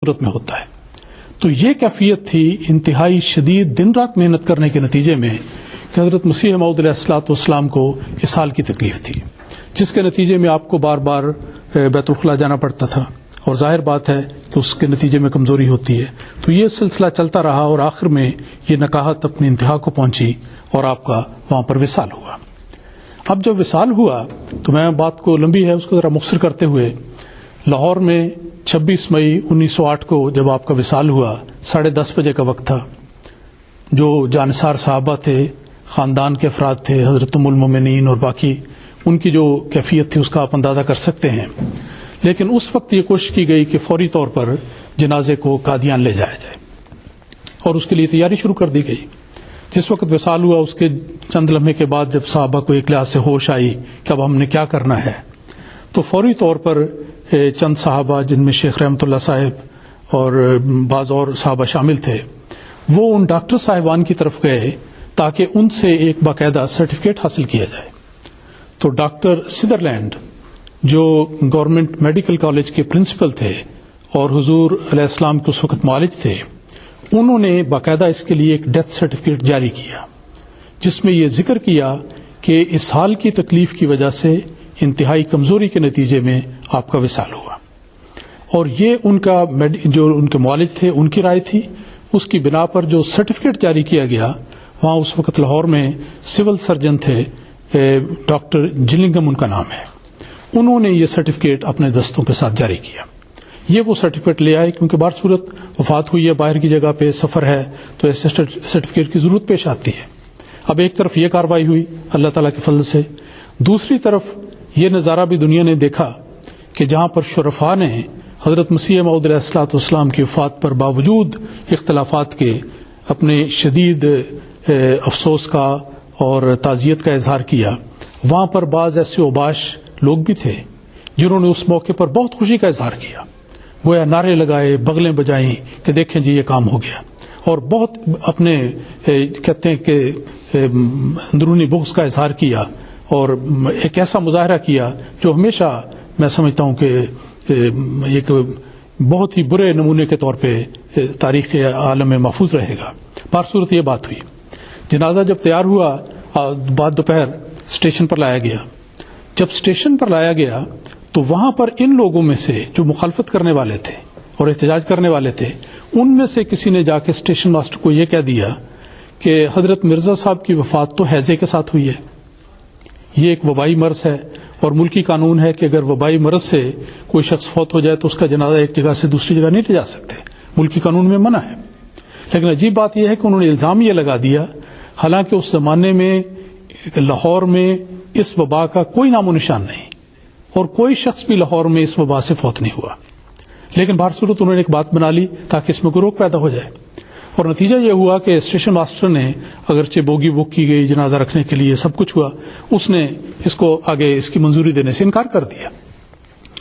صورت میں ہوتا ہے. تو یہ کیفیت تھی انتہائی شدید دن رات محنت کرنے کے نتیجے میں کہ حضرت مسیح موعود علیہ الصلوۃ والسلام کو اسہال کی تکلیف تھی، جس کے نتیجے میں آپ کو بار بار بیت الخلاء جانا پڑتا تھا، اور ظاہر بات ہے کہ اس کے نتیجے میں کمزوری ہوتی ہے. تو یہ سلسلہ چلتا رہا اور آخر میں یہ نکاحت اپنی انتہا کو پہنچی اور آپ کا وہاں پر وصال ہوا. اب جب وصال ہوا تو میں بات کو لمبی ہے اس کو ذرا مختصر کرتے ہوئے، لاہور میں 26 مئی 1908 کو جب آپ کا وصال ہوا 10:30 بجے کا وقت تھا. جو جانثار صحابہ تھے، خاندان کے افراد تھے، حضرت ام المومنین اور باقی، ان کی جو کیفیت تھی اس کا آپ اندازہ کر سکتے ہیں. لیکن اس وقت یہ کوشش کی گئی کہ فوری طور پر جنازے کو قادیان لے جایا جائے اور اس کے لیے تیاری شروع کر دی گئی. جس وقت وصال ہوا اس کے چند لمحے کے بعد جب صحابہ کو ایک لحاظ سے ہوش آئی کہ اب ہم نے کیا کرنا ہے، تو فوری طور پر چند صحابہ جن میں شیخ رحمت اللہ صاحب اور بعض اور صحابہ شامل تھے، وہ ان ڈاکٹر صاحبان کی طرف گئے تاکہ ان سے ایک باقاعدہ سرٹیفکیٹ حاصل کیا جائے. تو ڈاکٹر سدرلینڈ جو گورنمنٹ میڈیکل کالج کے پرنسپل تھے اور حضور علیہ السلام کے اس وقت معالج تھے، انہوں نے باقاعدہ اس کے لیے ایک ڈیتھ سرٹیفکیٹ جاری کیا جس میں یہ ذکر کیا کہ اسہال کی تکلیف کی وجہ سے انتہائی کمزوری کے نتیجے میں آپ کا وصال ہوا. اور یہ ان کا جو ان کے معالج تھے ان کی رائے تھی. اس کی بنا پر جو سرٹیفکیٹ جاری کیا گیا، وہاں اس وقت لاہور میں سول سرجن تھے ڈاکٹر جلنگم ان کا نام ہے، انہوں نے یہ سرٹیفکیٹ اپنے دستوں کے ساتھ جاری کیا. یہ وہ سرٹیفکیٹ لے آئے کیونکہ بار صورت وفات ہوئی ہے، باہر کی جگہ پہ سفر ہے، تو ایسے سرٹیفکیٹ کی ضرورت پیش آتی ہے. اب ایک طرف یہ کارروائی ہوئی اللہ تعالیٰ کے فضل سے، دوسری طرف یہ نظارہ بھی دنیا نے دیکھا کہ جہاں پر شرفاء نے حضرت مسیح موعود علیہ الصلوۃ والسلام کی وفات پر باوجود اختلافات کے اپنے شدید افسوس کا اور تعزیت کا اظہار کیا، وہاں پر بعض ایسے اوباش لوگ بھی تھے جنہوں نے اس موقع پر بہت خوشی کا اظہار کیا، گویا نعرے لگائے، بغلیں بجائیں کہ دیکھیں جی یہ کام ہو گیا، اور بہت اپنے کہتے ہیں کہ اندرونی بغض کا اظہار کیا اور ایک ایسا مظاہرہ کیا جو ہمیشہ میں سمجھتا ہوں کہ ایک بہت ہی برے نمونے کے طور پہ تاریخ عالم میں محفوظ رہے گا. بار صورت یہ بات ہوئی. جنازہ جب تیار ہوا بعد دوپہر اسٹیشن پر لایا گیا. جب اسٹیشن پر لایا گیا تو وہاں پر ان لوگوں میں سے جو مخالفت کرنے والے تھے اور احتجاج کرنے والے تھے، ان میں سے کسی نے جا کے اسٹیشن ماسٹر کو یہ کہہ دیا کہ حضرت مرزا صاحب کی وفات تو ہیضے کے ساتھ ہوئی ہے، یہ ایک وبائی مرض ہے اور ملکی قانون ہے کہ اگر وبائی مرض سے کوئی شخص فوت ہو جائے تو اس کا جنازہ ایک جگہ سے دوسری جگہ نہیں لے جا سکتے، ملکی قانون میں منع ہے. لیکن عجیب بات یہ ہے کہ انہوں نے الزام یہ لگا دیا، حالانکہ اس زمانے میں لاہور میں اس وبا کا کوئی نام و نشان نہیں اور کوئی شخص بھی لاہور میں اس وبا سے فوت نہیں ہوا. لیکن بہر صورت انہوں نے ایک بات بنا لی تاکہ اس میں کوئی روک پیدا ہو جائے، اور نتیجہ یہ ہوا کہ اسٹیشن ماسٹر نے اگرچہ بوگی بک کی گئی جنازہ رکھنے کے لیے، سب کچھ ہوا، اس نے اس کو آگے اس کی منظوری دینے سے انکار کر دیا.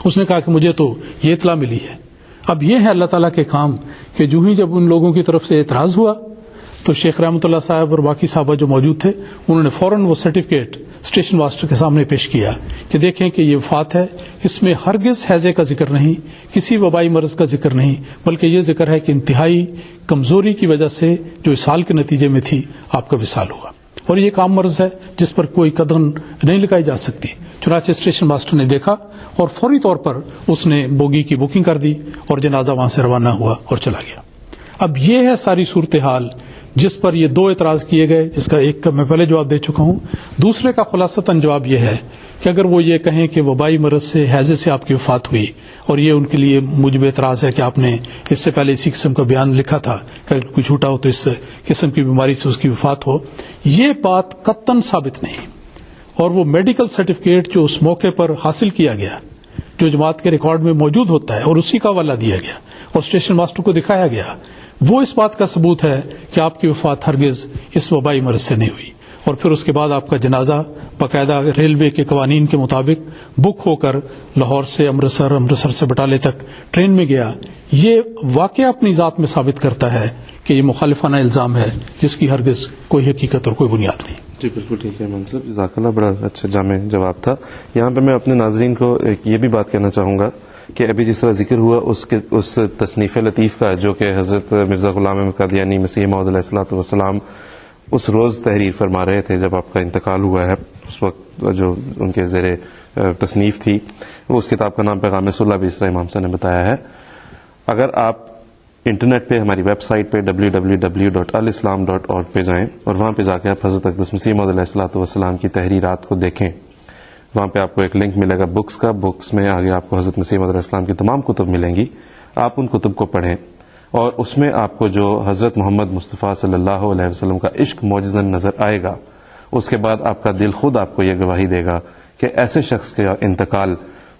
اس نے کہا کہ مجھے تو یہ اطلاع ملی ہے. اب یہ ہے اللہ تعالیٰ کے کام کہ جو ہی جب ان لوگوں کی طرف سے اعتراض ہوا تو شیخ رحمت اللہ صاحب اور باقی صحابہ جو موجود تھے انہوں نے فوراً وہ سرٹیفکیٹ اسٹیشن ماسٹر کے سامنے پیش کیا کہ دیکھیں کہ یہ وفات ہے، اس میں ہرگز ہیضے کا ذکر نہیں، کسی وبائی مرض کا ذکر نہیں، بلکہ یہ ذکر ہے کہ انتہائی کمزوری کی وجہ سے جو اسہال کے نتیجے میں تھی آپ کا وصال ہوا، اور یہ ایک عام مرض ہے جس پر کوئی قدم نہیں لگائی جا سکتی. چنانچہ اسٹیشن ماسٹر نے دیکھا اور فوری طور پر اس نے بوگی کی بکنگ کر دی اور جنازہ وہاں سے روانہ ہوا اور چلا گیا. اب یہ ہے ساری صورتحال جس پر یہ دو اعتراض کیے گئے، جس کا ایک کا میں پہلے جواب دے چکا ہوں. دوسرے کا خلاصتاً جواب یہ ہے کہ اگر وہ یہ کہیں کہ وبائی مرض سے ہیضے سے آپ کی وفات ہوئی اور یہ ان کے لیے موجب اعتراض ہے کہ آپ نے اس سے پہلے اسی قسم کا بیان لکھا تھا کہ اگر کوئی جھوٹا ہو تو اس قسم کی بیماری سے اس کی وفات ہو، یہ بات قطعاً ثابت نہیں. اور وہ میڈیکل سرٹیفکیٹ جو اس موقع پر حاصل کیا گیا، جو جماعت کے ریکارڈ میں موجود ہوتا ہے اور اسی کا حوالہ دیا گیا اور اسٹیشن ماسٹر کو دکھایا گیا، وہ اس بات کا ثبوت ہے کہ آپ کی وفات ہرگز اس وبائی مرض سے نہیں ہوئی. اور پھر اس کے بعد آپ کا جنازہ باقاعدہ ریلوے کے قوانین کے مطابق بک ہو کر لاہور سے امرتسر سے بٹالے تک ٹرین میں گیا. یہ واقعہ اپنی ذات میں ثابت کرتا ہے کہ یہ مخالفانہ الزام ہے جس کی ہرگز کوئی حقیقت اور کوئی بنیاد نہیں. جی بالکل ٹھیک ہے امام صاحب، جزاک اللہ، بڑا اچھا جامع جواب تھا. یہاں پہ میں اپنے ناظرین کو یہ بھی بات کہنا چاہوں گا کہ ابھی جس طرح ذکر ہوا اس تصنیف لطیف کا جو کہ حضرت مرزا غلام احمد قادیانی مسیح موعود علیہ الصلوۃ والسلام اس روز تحریر فرما رہے تھے جب آپ کا انتقال ہوا ہے، اس وقت جو ان کے زیر تصنیف تھی، وہ اس کتاب کا نام پیغام صلح بھی اس طرح امام صاحب نے بتایا ہے. اگر آپ انٹرنیٹ پہ ہماری ویب سائٹ پہ www.alislam.org پہ جائیں اور وہاں پہ جا کے آپ حضرت اقدس مسیح موعود علیہ الصلوۃ والسلام کی تحریرات کو دیکھیں، وہاں پہ آپ کو ایک لنک ملے گا بکس کا. بکس میں آگے آپ کو حضرت مسیح موعود علیہ السلام کی تمام کتب ملیں گی. آپ ان کتب کو پڑھیں اور اس میں آپ کو جو حضرت محمد مصطفیٰ صلی اللہ علیہ وسلم کا عشق معجزن نظر آئے گا، اس کے بعد آپ کا دل خود آپ کو یہ گواہی دے گا کہ ایسے شخص کا انتقال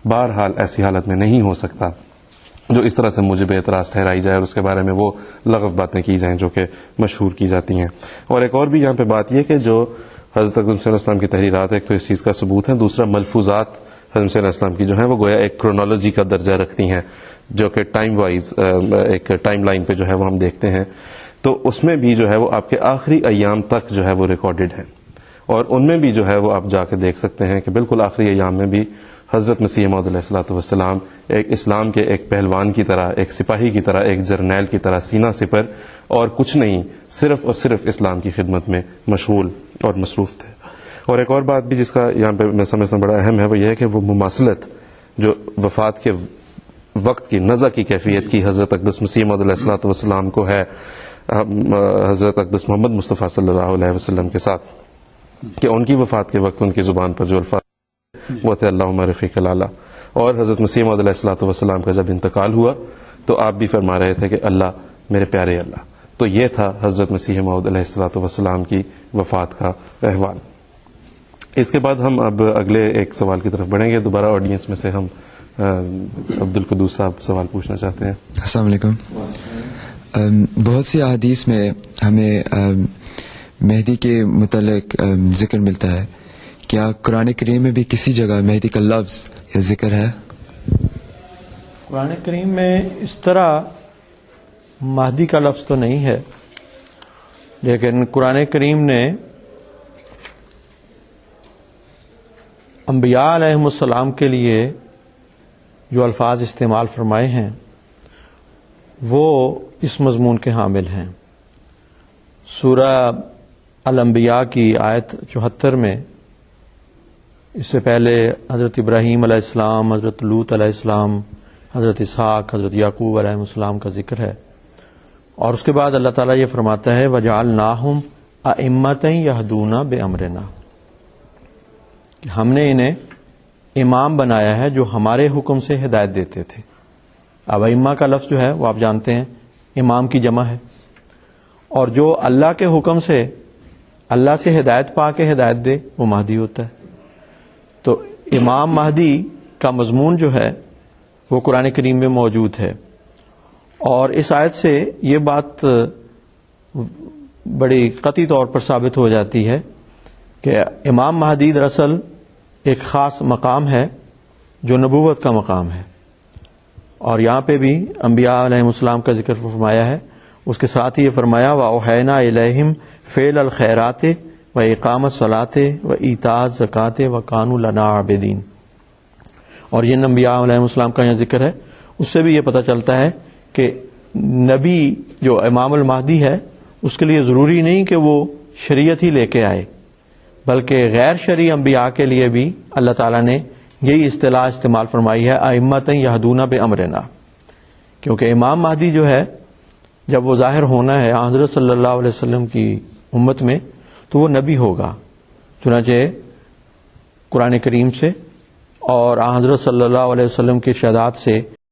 بہرحال ایسی حالت میں نہیں ہو سکتا جو اس طرح سے موجب اعتراض ٹھہرائی جائے اور اس کے بارے میں وہ لغو باتیں کی جائیں جو کہ مشہور کی جاتی ہیں. اور ایک اور بھی یہاں پہ بات یہ کہ جو حضرت اقدس صلی اللہ علیہ وسلم کی تحریرات ایک تو اس چیز کا ثبوت ہے، دوسرا ملفوظات حضرت صلی اللہ علیہ وسلم کی جو ہیں وہ گویا ایک کرونالوجی کا درجہ رکھتی ہیں، جو کہ ٹائم وائز ایک ٹائم لائن پہ جو ہے وہ ہم دیکھتے ہیں. تو اس میں بھی جو ہے وہ آپ کے آخری ایام تک جو ہے وہ ریکارڈڈ ہیں، اور ان میں بھی جو ہے وہ آپ جا کے دیکھ سکتے ہیں کہ بالکل آخری ایام میں بھی حضرت مسیح موعود علیہ الصلوۃ والسلام ایک اسلام کے ایک پہلوان کی طرح، ایک سپاہی کی طرح، ایک جرنیل کی طرح سینہ سپر اور کچھ نہیں، صرف اور صرف اسلام کی خدمت میں مشغول اور مصروف تھے. اور ایک اور بات بھی جس کا یہاں پہ میں سمجھتا ہوں بڑا اہم ہے، وہ یہ ہے کہ وہ مماثلت جو وفات کے وقت کی نزع کی کیفیت کی حضرت اقدس مسیح موعود علیہ الصلوۃ والسلام کو ہے حضرت اقدس محمد مصطفیٰ صلی اللہ علیہ وسلم کے ساتھ، کہ ان کی وفات کے وقت ان کی زبان پر جو الفاظ وہ تھے اللہم رفیق الاعلی. اور حضرت مسیح موعود علیہ الصلوۃ والسلام کا جب انتقال ہوا تو آپ بھی فرما رہے تھے کہ اللہ میرے پیارے اللہ. تو یہ تھا حضرت مسیح موعود علیہ الصلوۃ والسلام کی وفات کا احوال. اس کے بعد ہم اب اگلے ایک سوال کی طرف بڑھیں گے. دوبارہ آڈینس میں سے ہم عبدالقدوس صاحب سوال پوچھنا چاہتے ہیں. السلام علیکم. بہت سی احادیث میں ہمیں مہدی کے متعلق ذکر ملتا ہے، کیا قرآن کریم میں بھی کسی جگہ مہدی کا لفظ یا ذکر ہے؟ قرآن کریم میں اس طرح مہدی کا لفظ تو نہیں ہے، لیکن قرآن کریم نے انبیاء علیہم السلام کے لیے جو الفاظ استعمال فرمائے ہیں وہ اس مضمون کے حامل ہیں. سورہ الانبیاء کی آیت 74 میں اس سے پہلے حضرت ابراہیم علیہ السلام، حضرت لوط علیہ السلام، حضرت اسحاق، حضرت یعقوب علیہ السلام کا ذکر ہے، اور اس کے بعد اللہ تعالیٰ یہ فرماتا ہے وَجَعَلْنَاهُمْ أَئِمَّةً يَهْدُونَ بِأَمْرِنَا، کہ ہم نے انہیں امام بنایا ہے جو ہمارے حکم سے ہدایت دیتے تھے. اب ائمہ کا لفظ جو ہے وہ آپ جانتے ہیں امام کی جمع ہے، اور جو اللہ کے حکم سے اللہ سے ہدایت پا کے ہدایت دے وہ مہدی ہوتا ہے. تو امام مہدی کا مضمون جو ہے وہ قرآن کریم میں موجود ہے، اور اس آیت سے یہ بات بڑی قطعی طور پر ثابت ہو جاتی ہے کہ امام مہدی دراصل ایک خاص مقام ہے جو نبوت کا مقام ہے. اور یہاں پہ بھی انبیاء علیہ السلام کا ذکر فرمایا ہے، اس کے ساتھ ہی یہ فرمایا وَأَوْحَيْنَا إِلَيْهِمْ فِعْلَ الْخَيْرَاتِ وَإِقَامَ الصَّلَاةِ وَإِيتَاءَ الزَّكَاةِ وَكَانُوا لَنَا عَابِدِينَ. اور یہ انبیاء علیہ السلام کا یہاں ذکر ہے، اس سے بھی یہ پتہ چلتا ہے کہ نبی جو امام المہدی ہے اس کے لیے ضروری نہیں کہ وہ شریعت ہی لے کے آئے، بلکہ غیر شرعی انبیاء کے لیے بھی اللہ تعالیٰ نے یہی اصطلاح استعمال فرمائی ہے ائمۃ یہدون بامرنا، کیونکہ امام مہدی جو ہے جب وہ ظاہر ہونا ہے حضرت صلی اللہ علیہ وسلم کی امت میں تو وہ نبی ہوگا. چنانچہ قرآن کریم سے اور حضرت صلی اللہ علیہ وسلم کے ارشادات سے